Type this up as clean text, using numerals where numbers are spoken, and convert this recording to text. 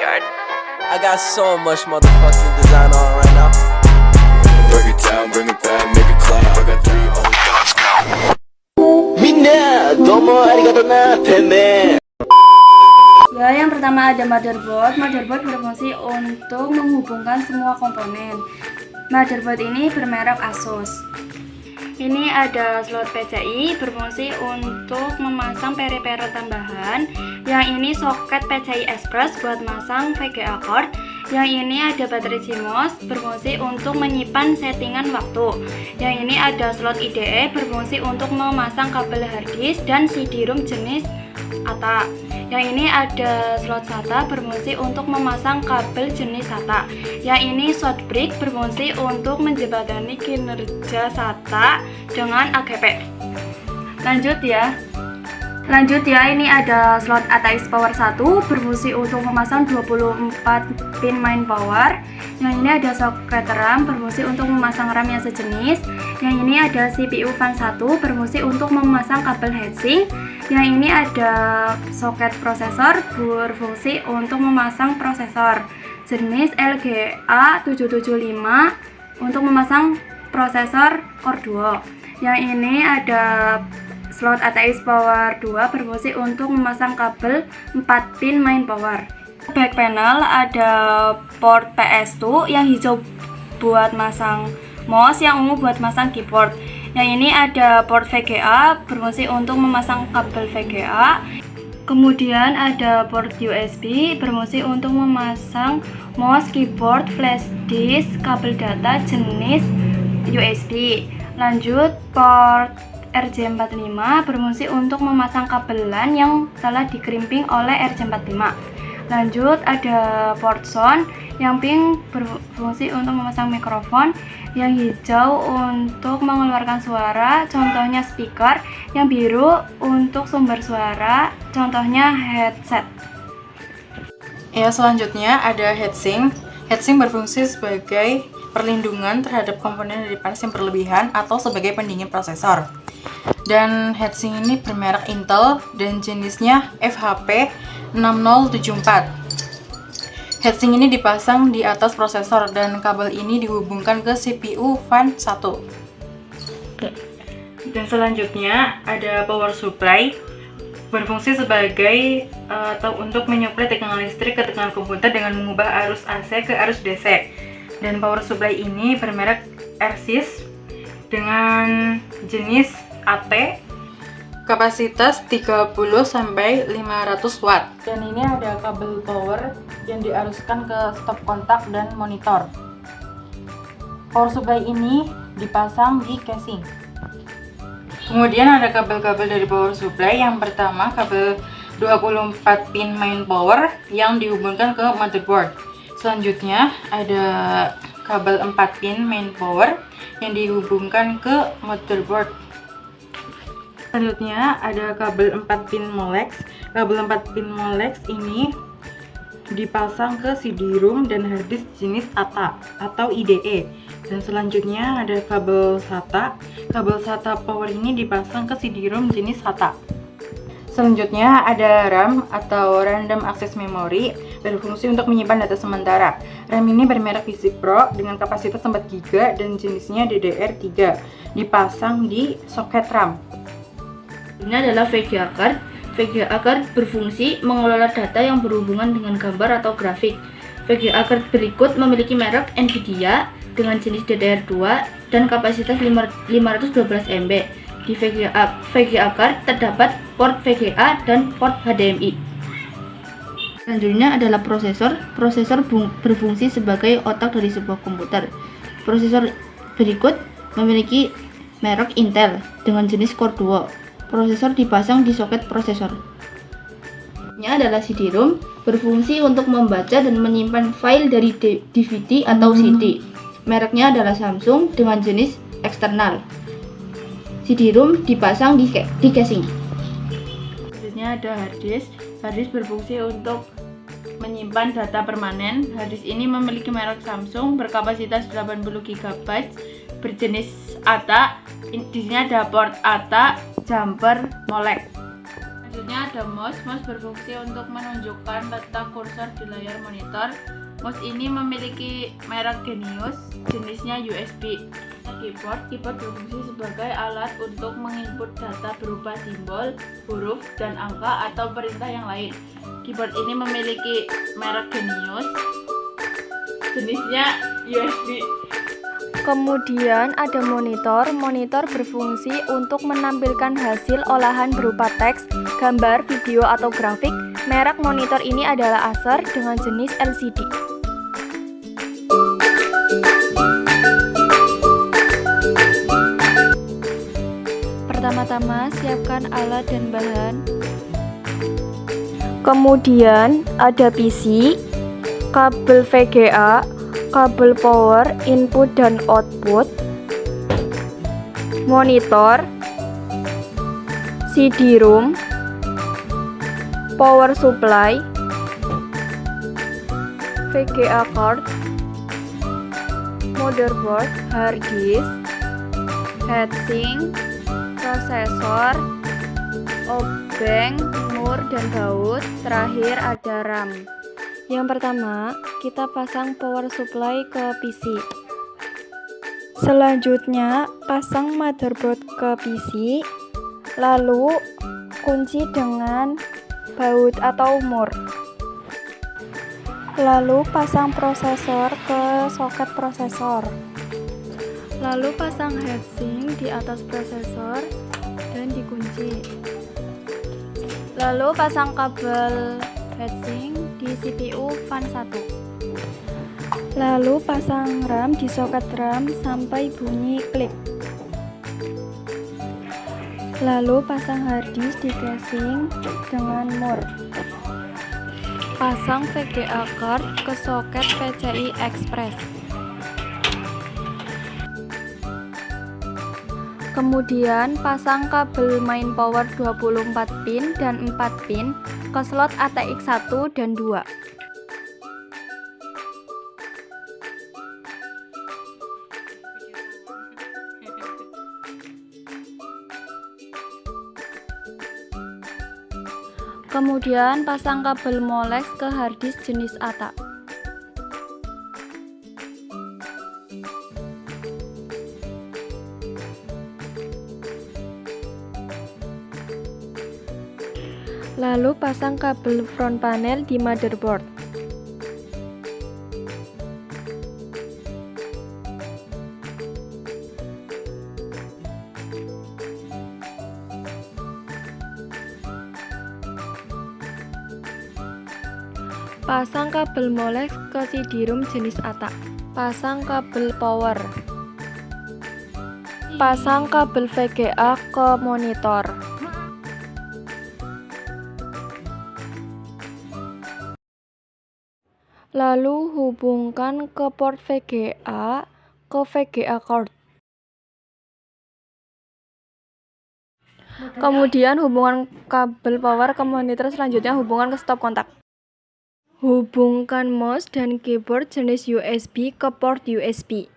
backyard. I got so much motherfucking design on right now. Break it down, bring it back, make it clap. I got 3 old thoughts now. Minna, domo arigato na, peme. Ya, yang pertama ada motherboard. Motherboard berfungsi untuk menghubungkan semua komponen. Motherboard ini bermerek Asus. Ini ada slot PCI berfungsi untuk memasang peripheral tambahan. Yang ini soket PCI Express buat masang VGA card. Yang ini ada baterai CMOS berfungsi untuk menyimpan settingan waktu. Yang ini ada slot IDE berfungsi untuk memasang kabel harddisk dan CD-ROM jenis ATA. Yang ini ada slot SATA berfungsi untuk memasang kabel jenis SATA. Yang ini short brick berfungsi untuk menjembatani kinerja SATA dengan AGP. Lanjut ya, ini ada slot ATX Power 1 berfungsi untuk memasang 24 pin main power. Yang ini ada soket RAM berfungsi untuk memasang RAM yang sejenis. Yang ini ada CPU fan 1 berfungsi untuk memasang kabel heatsink. Yang ini ada soket prosesor berfungsi untuk memasang prosesor jenis LGA 775 untuk memasang prosesor Core Duo. Yang ini ada slot ATX Power 2 berfungsi untuk memasang kabel 4 pin main power. Back panel ada port PS2 yang hijau buat masang mouse, yang ungu buat masang keyboard. Yang ini ada port VGA berfungsi untuk memasang kabel VGA. Kemudian ada port USB berfungsi untuk memasang mouse, keyboard, flash disk, kabel data jenis USB. Lanjut, port RJ45 berfungsi untuk memasang kabel LAN yang telah dikrimping oleh RJ45. Lanjut, ada port sound. Yang pink berfungsi untuk memasang mikrofon. Yang hijau untuk mengeluarkan suara, contohnya speaker. Yang biru untuk sumber suara, contohnya headset. Ya, selanjutnya ada heatsink. Heatsink berfungsi sebagai perlindungan terhadap komponen dari panas yang berlebihan atau sebagai pendingin prosesor. Dan heatsink ini bermerek Intel dan jenisnya FHP 6074. Heatsink ini dipasang di atas prosesor dan kabel ini dihubungkan ke CPU fan 1. Dan selanjutnya ada power supply, berfungsi sebagai atau untuk menyuplai tegangan listrik ke tegangan komputer dengan mengubah arus AC ke arus DC. Dan power supply ini bermerek Arsys dengan jenis AT, kapasitas 30 sampai 500 watt. Dan ini ada kabel power yang diaruskan ke stop kontak dan monitor. Power supply ini dipasang di casing. Kemudian ada kabel-kabel dari power supply. Yang pertama, kabel 24 pin main power yang dihubungkan ke motherboard. Selanjutnya ada kabel 4 pin main power yang dihubungkan ke motherboard. Selanjutnya ada kabel 4 pin Molex. Kabel 4 pin Molex ini dipasang ke CD-ROM dan harddisk jenis ATA atau IDE. Dan selanjutnya ada kabel SATA. Kabel SATA power ini dipasang ke CD-ROM jenis SATA. Selanjutnya ada RAM atau Random Access Memory, berfungsi untuk menyimpan data sementara. RAM ini bermerek VISIC Pro dengan kapasitas 4 GB dan jenisnya DDR3. Dipasang di soket RAM. Ini adalah VGA card. VGA card berfungsi mengelola data yang berhubungan dengan gambar atau grafik. VGA card berikut memiliki merek Nvidia dengan jenis DDR2 dan kapasitas 512 MB. Di VGA card terdapat port VGA dan port HDMI. Selanjutnya adalah prosesor. Prosesor berfungsi sebagai otak dari sebuah komputer. Prosesor berikut memiliki merek Intel dengan jenis Core Duo. Prosesor dipasang di soket prosesor. Ini adalah CD-ROM, berfungsi untuk membaca dan menyimpan file dari DVD atau CD. Mereknya adalah Samsung dengan jenis eksternal. CD-ROM dipasang di casing. Selanjutnya ada harddisk. Harddisk berfungsi untuk menyimpan data permanen. Harddisk ini memiliki merek Samsung, berkapasitas 80 GB, berjenis ATA. Di sini ada port ATA, jumper, Molex. Selanjutnya ada mouse. Mouse berfungsi untuk menunjukkan letak kursor di layar monitor. Mouse ini memiliki merek Genius, jenisnya USB. Keyboard. Keyboard berfungsi sebagai alat untuk menginput data berupa simbol, huruf, dan angka atau perintah yang lain. Keyboard ini memiliki merek Genius, jenisnya USB. Kemudian ada monitor. Monitor berfungsi untuk menampilkan hasil olahan berupa teks, gambar, video, atau grafik. Merek monitor ini adalah Acer dengan jenis LCD. Pertama-tama siapkan alat dan bahan. Kemudian ada PC, kabel VGA, kabel power, input dan output, monitor, CD-ROM, power supply, VGA card, motherboard, hard disk, heatsink, prosesor, obeng, mur, dan baut. Terakhir ada RAM. Yang pertama, kita pasang power supply ke PC. Selanjutnya, pasang motherboard ke PC, lalu kunci dengan baut atau mur. Lalu pasang prosesor ke soket prosesor. Lalu pasang heatsink di atas prosesor dan dikunci. Lalu pasang kabel heatsink di CPU fan 1. Lalu pasang RAM di soket RAM sampai bunyi klik. Lalu pasang harddisk di casing dengan mur. Pasang VGA card ke soket PCI Express. Kemudian pasang kabel main power 24 pin dan 4 pin ke slot ATX 1 dan 2. Kemudian pasang kabel Molex ke harddisk jenis ATA. Lalu pasang kabel front panel di motherboard. Pasang kabel Molex ke CD-ROM jenis ATA. Pasang kabel power. Pasang kabel VGA ke monitor. Lalu hubungkan ke port VGA ke VGA card. Kemudian hubungkan kabel power ke monitor, selanjutnya hubungkan ke stop kontak. Hubungkan mouse dan keyboard jenis USB ke port USB.